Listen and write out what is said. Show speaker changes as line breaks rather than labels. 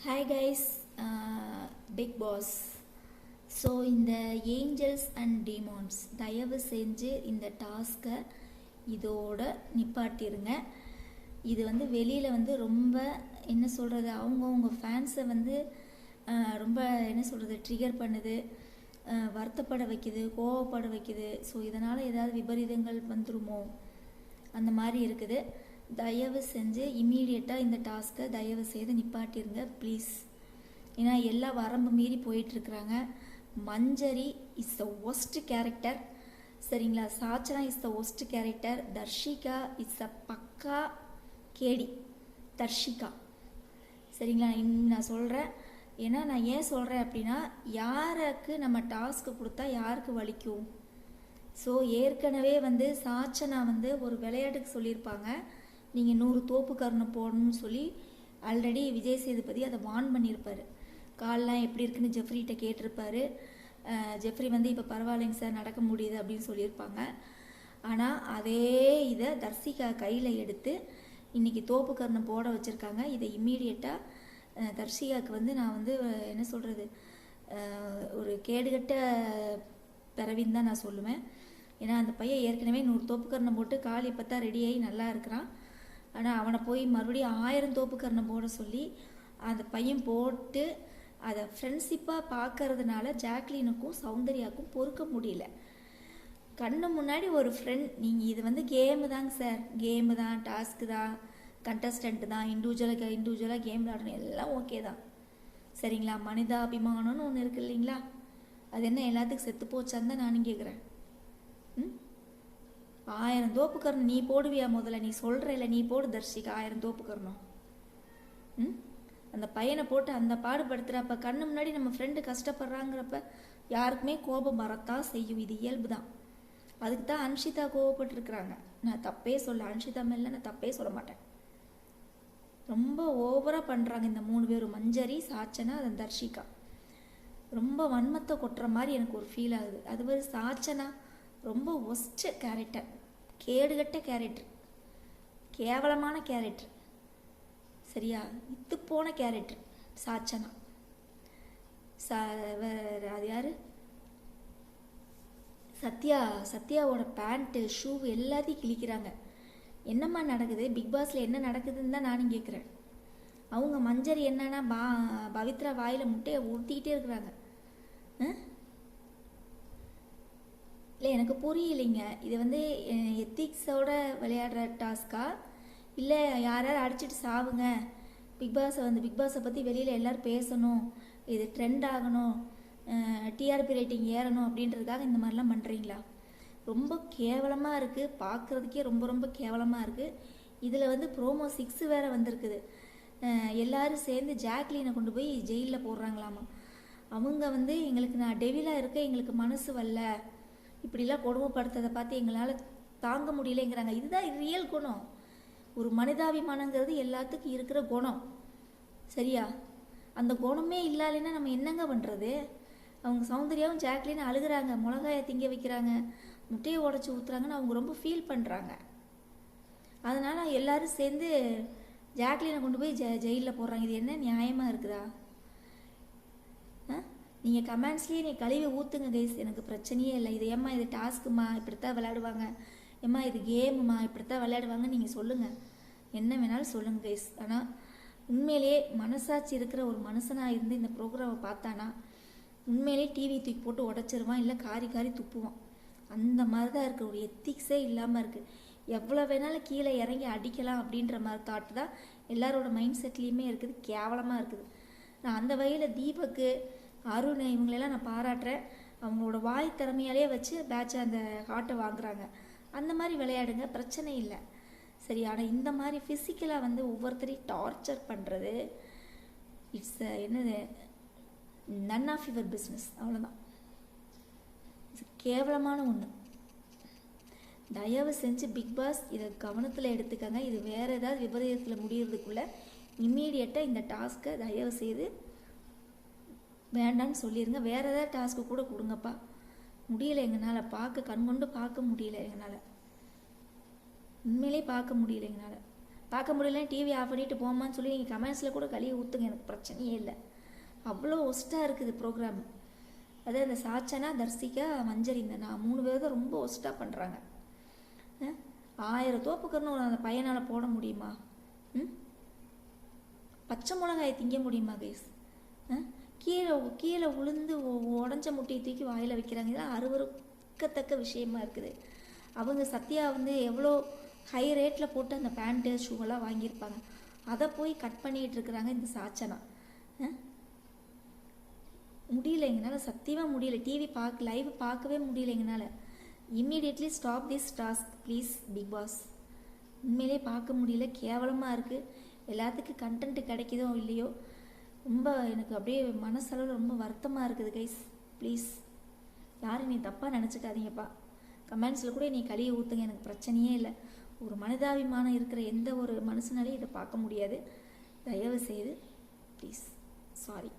Hi guys, Bigg Boss. So இந்த angels and demons தயவு செஞ்சு இந்த டாஸ்க்கை இதோட நிப்பாட்டிருங்க. இது வெளியில் ரொம்ப என்ன சொல்கிறது, அவங்கவுங்க ஃபேன்ஸை ரொம்ப என்ன சொல்கிறது ட்ரிகர் பண்ணுது, வருத்தப்பட வைக்குது, கோவப்பட வைக்குது. ஸோ இதனால் ஏதாவது விபரீதங்கள் வந்துருமோ அந்த மாதிரி இருக்குது. தயவு செஞ்சு இம்மீடியட்டாக இந்த டாஸ்க்கை தயவு செய்து நிப்பாட்டிருங்க ப்ளீஸ். ஏன்னா எல்லாம் வரம்பு மீறி போயிட்டுருக்குறாங்க. Manjari is the worst character, சரிங்களா? Sachana is the worst character. Dharshika is the பக்கா கேடி. தர்ஷிகா, சரிங்களா? நான் சொல்கிறேன். ஏன்னா நான் ஏன் சொல்கிறேன் அப்படின்னா, யாருக்கு நம்ம டாஸ்க்கு கொடுத்தா யாருக்கு வலிக்கும்? ஸோ ஏற்கனவே சாச்சனா ஒரு விளையாட்டுக்கு சொல்லியிருப்பாங்க, நீங்கள் 100 தோப்பு கருணம் போடணும்னு சொல்லி. ஆல்ரெடி விஜய் சேதுபதி அதை வார்ன் பண்ணியிருப்பார். கால்லாம் எப்படி இருக்குன்னு ஜெஃப்ரிகிட்ட கேட்டிருப்பாரு. ஜெஃப்ரி இப்போ பரவாயில்லைங்க சார், நடக்க முடியுது அப்படின்னு சொல்லியிருப்பாங்க. ஆனால் அதே இதை தர்ஷிகா கையில் எடுத்து இன்றைக்கி தோப்பு கருணம் போட வச்சுருக்காங்க. இதை இம்மீடியட்டாக தர்ஷிகாவுக்கு நான் என்ன சொல்கிறது, ஒரு கேடுகட்ட பிறவின்னு தான் நான் சொல்லுவேன். ஏன்னா அந்த பையன் ஏற்கனவே 100 தோப்பு கருணம் போட்டு கால் இப்போ தான் ரெடியாகி நல்லா இருக்கிறான். ஆனால் அவனை போய் மறுபடியும் 1000 தோப்பு கருணம் போட சொல்லி அந்த பையன் போட்டு அதை ஃப்ரெண்ட்ஷிப்பாக பார்க்கறதுனால ஜாக்லினுக்கும் சௌந்தர்யாவுக்கும் பொறுக்க முடியல. கண்ணு முன்னாடி ஒரு ஃப்ரெண்ட், நீங்கள் இது கேமு தாங்க சார், கேமு தான், டாஸ்க்கு தான், கண்டஸ்டண்ட்டு தான், இண்டிவிஜுவலாக கேம் விளாடணும், எல்லாம் ஓகே தான், சரிங்களா? மனிதாபிமானம்னு ஒன்று இருக்குது இல்லைங்களா? அது என்ன எல்லாத்துக்கும் செத்து போச்சான்னு தான் நானும் கேட்குறேன். 1000 தோப்பு கரணும் நீ போடுவியா? முதல்ல நீ சொல்கிறல்ல, நீ போடு தர்ஷிகா 1000 தோப்பு கரணும். அந்த பையனை போட்டு அந்த பாடுபடுத்துகிறப்ப கண்ணு முன்னாடி நம்ம ஃப்ரெண்டு கஷ்டப்படுறாங்கிறப்ப யாருக்குமே கோபம் வரத்தான் செய்யும். இது இயல்பு தான். அதுக்கு தான் அன்ஷிதா கோவப்பட்டுருக்குறாங்க. நான் தப்பே சொல்ல, அன்ஷிதா மேலே நான் தப்பே சொல்ல மாட்டேன். ரொம்ப ஓவராக பண்ணுறாங்க இந்த 3 பேரும், மஞ்சரி, சாச்சனா, அது தர்ஷிகா. ரொம்ப வன்மத்தை கொட்டுற மாதிரி எனக்கு ஒரு ஃபீல் ஆகுது. அது சாச்சனா ரொம்ப ஒஸ்ட் கேரக்டர், கேடுகட்ட கேரக்டர், கேவலமான கேரக்டர், சரியா? இத்து போன கேரக்டர் சாச்சனா. அது யாரு? சத்யாவோட பேண்ட்டு, ஷூ எல்லாத்தையும் கிழிக்கிறாங்க. என்னம்மா நடக்குது பிக் பாஸில்? என்ன நடக்குதுன்னு தான் நானும் கேட்குறேன். அவங்க மஞ்சரி என்னன்னா பவித்ரா வாயில் முட்டையை ஊற்றிக்கிட்டே இருக்கிறாங்க. இல்லை, எனக்கு புரியலைங்க. இது எத்திக்ஸோட விளையாடுற டாஸ்கா, இல்லை யாராவது அடிச்சுட்டு சாவுங்க, பிக் பாஸை பற்றி வெளியில் எல்லோரும் பேசணும், இது ட்ரெண்ட் ஆகணும், டிஆர்பி ரேட்டிங் ஏறணும் அப்படின்றதுக்காக இந்த மாதிரிலாம் பண்ணுறீங்களா? ரொம்ப கேவலமாக இருக்குது, பார்க்குறதுக்கே ரொம்ப ரொம்ப கேவலமாக இருக்குது. இதில் ப்ரோமோ 6 வேறு வந்திருக்குது. எல்லோரும் சேர்ந்து ஜாக்லினை கொண்டு போய் ஜெயிலில் போடுறாங்களாமா. அவங்க எங்களுக்கு நான் டெவிலாக இருக்க எங்களுக்கு மனசு வரல, இப்படிலாம் கொடுமைப்படுத்ததை பார்த்து எங்களால் தாங்க முடியலைங்கிறாங்க. இதுதான் ரியல் குணம். ஒரு மனிதாபிமானங்கிறது எல்லாத்துக்கும் இருக்கிற குணம், சரியா? அந்த குணமே இல்லாலேன்னா நம்ம என்னங்க பண்ணுறது? அவங்க சௌந்தர்யாவும் ஜாக்லின்னு அழுகிறாங்க, மிளகாயை திங்க வைக்கிறாங்க, முட்டையை உடச்சி ஊற்றுறாங்கன்னு அவங்க ரொம்ப ஃபீல் பண்ணுறாங்க. அதனால் எல்லோரும் சேர்ந்து ஜாக்லினை கொண்டு போய் ஜெயிலில் போடுறாங்க. இது என்ன நியாயமாக இருக்குதா? நீங்கள் கமெண்ட்ஸ்லேயே நீ கழுவி ஊற்றுங்க கைஸ், எனக்கு பிரச்சனையே இல்லை. இது ஏம்மா இது டாஸ்க்குமா, இப்படித்தான் விளையாடுவாங்க, ஏம்மா இது கேமுமா, இப்படித்தான் விளையாடுவாங்க, நீங்கள் சொல்லுங்கள், என்ன வேணாலும் சொல்லுங்கள் கைஸ். ஆனால் உண்மையிலே மனசாட்சி இருக்கிற ஒரு மனுஷனாக இருந்து இந்த ப்ரோக்ராமை பார்த்தானா உண்மையிலே டிவி தூக்கி போட்டு உடச்சிருவான், இல்லை காரி துப்புவான். அந்த மாதிரி தான் இருக்குது. ஒரு எத்திக்ஸே இல்லாமல் இருக்குது. எவ்வளோ வேணாலும் கீழே இறங்கி அடிக்கலாம் அப்படின்ற மாதிரி தாட்டு தான் எல்லாரோட மைண்ட் செட்லேயுமே இருக்குது. கேவலமாக இருக்குது. நான் அந்த வகையில் தீபக்கு, அருண் இவங்களெல்லாம் நான் பாராட்டுறேன். அவங்களோட வாய் திறமையாலே வச்சு பேட்சை அந்த ஹார்ட்டை வாங்குறாங்க. அந்த மாதிரி விளையாடுங்க, பிரச்சனை இல்லை, சரி? ஆனால் இந்த மாதிரி ஃபிசிக்கலாக ஒவ்வொருத்தரையும் டார்ச்சர் பண்ணுறது, இட்ஸ் என்னது, நன் ஆஃப் யுவர் பிஸ்னஸ், அவ்வளோதான். இது கேவலமான ஒன்று. தயவு செஞ்சு பிக் பாஸ் இதை கவனத்தில் எடுத்துக்கங்க. இது வேறு ஏதாவது விபரீதத்தில் முடியறதுக்குள்ளே இம்மீடியட்டாக இந்த டாஸ்க்கை தயவு செய்து வேண்டான்னு சொல்லிடுங்க. வேறு ஏதாவது டாஸ்க்கு கூட கொடுங்கப்பா. முடியலை எங்களால், கண்கொண்டு பார்க்க முடியல, எங்களால் உண்மையிலே பார்க்க முடியல எங்களால். பார்க்க முடியல டிவி ஆஃப் பண்ணிவிட்டு போமான்னு சொல்லி நீங்கள் கமெண்ட்ஸில் கூட கழுவி ஊற்றுங்க, எனக்கு பிரச்சனையே இல்லை. அவ்வளோ ஒஸ்ட்டாக இருக்குது ப்ரோக்ராம். அதாவது இந்த சாச்சனா, தர்சிகா, மஞ்சரி இந்த நான் 3 பேர் தான் ரொம்ப ஒஸ்ட்டாக பண்ணுறாங்க. 1000 தோப்புக்கறணும் அந்த பையனால் போட முடியுமா? பச்சை மிளகாயை திங்க முடியுமா கைஸ்? கீழே கீழே உளுந்து உடஞ்ச முட்டையை தூக்கி வாயில் வைக்கிறாங்க. இதெல்லாம் அருவருக்கத்தக்க விஷயமா இருக்குது. அவங்க சத்யா வந்து எவ்வளோ ஹை ரேட்டில் போட்டு அந்த பேண்ட்டு ஷூவெல்லாம் வாங்கியிருப்பாங்க, அதை போய் கட் பண்ணிகிட்டு இருக்கிறாங்க இந்த சாச்சனா. முடியல எங்களால், சத்தியமாக முடியல. டிவி லைவ் பார்க்கவே முடியல எங்களால். Immediately stop this task please Bigg Boss. உண்மையிலே பார்க்க முடியல, கேவலமாக இருக்குது. எல்லாத்துக்கும் கண்டென்ட் கிடைக்குதோ இல்லையோ, ரொம்ப எனக்கு அப்படியே மனசளவில் ரொம்ப வருத்தமாக இருக்குது கைஸ். ப்ளீஸ் யாரும் நீ தப்பாக நினச்சிக்காதீங்கப்பா. கமெண்ட்ஸில் கூட நீ கழுவி ஊற்றுங்க, எனக்கு பிரச்சனையே இல்லை. ஒரு மனிதாபிமானம் இருக்கிற எந்த ஒரு மனுஷனாலையும் இதை பார்க்க முடியாது. தயவு செய்து ப்ளீஸ், சாரி.